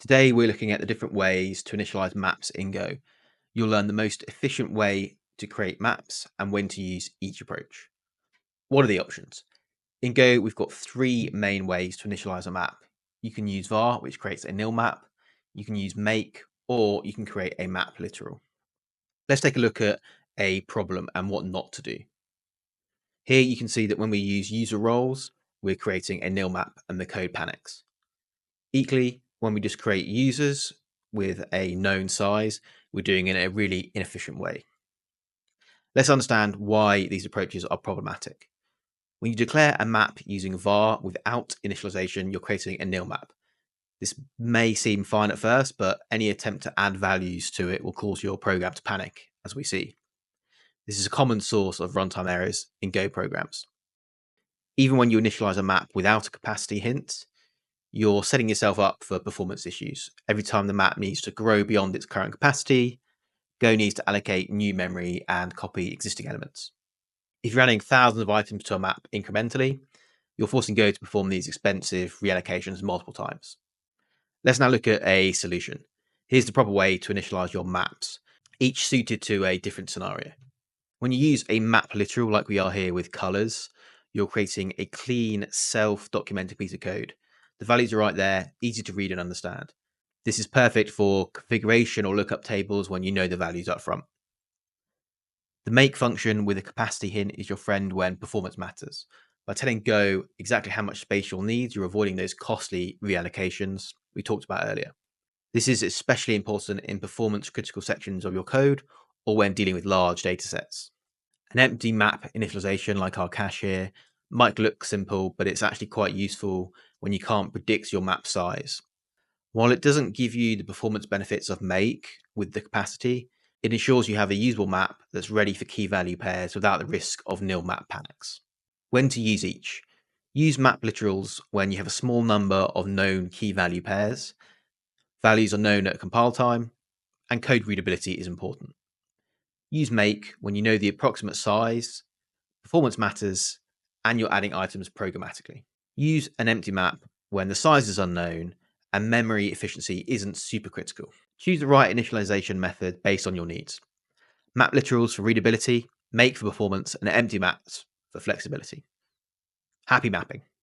Today, we're looking at the different ways to initialize maps in Go. You'll learn the most efficient way to create maps and when to use each approach. What are the options? In Go, we've got three main ways to initialize a map. You can use var, which creates a nil map. You can use make, or you can create a map literal. Let's take a look at a problem and what not to do. Here you can see that when we use user roles, we're creating a nil map and the code panics. Equally, when we just create users with a known size, we're doing it in a really inefficient way. Let's understand why these approaches are problematic. When you declare a map using var without initialization, you're creating a nil map. This may seem fine at first, but any attempt to add values to it will cause your program to panic, as we see. This is a common source of runtime errors in Go programs. Even when you initialize a map without a capacity hint, you're setting yourself up for performance issues. Every time the map needs to grow beyond its current capacity, Go needs to allocate new memory and copy existing elements. If you're adding thousands of items to a map incrementally, you're forcing Go to perform these expensive reallocations multiple times. Let's now look at a solution. Here's the proper way to initialize your maps, each suited to a different scenario. When you use a map literal like we are here with colors, you're creating a clean, self-documented piece of code. The values are right there, easy to read and understand. This is perfect for configuration or lookup tables when you know the values up front. The make function with a capacity hint is your friend when performance matters. By telling Go exactly how much space you'll need, you're avoiding those costly reallocations we talked about earlier. This is especially important in performance critical sections of your code or when dealing with large datasets. An empty map initialization like our cache here might look simple, but it's actually quite useful when you can't predict your map size. While it doesn't give you the performance benefits of make with the capacity, it ensures you have a usable map that's ready for key value pairs without the risk of nil map panics. When to use each? Use map literals when you have a small number of known key value pairs, values are known at compile time, and code readability is important. Use make when you know the approximate size, performance matters, and you're adding items programmatically. Use an empty map when the size is unknown and memory efficiency isn't super critical. Choose the right initialization method based on your needs. Map literals for readability, make for performance, and empty maps for flexibility. Happy mapping.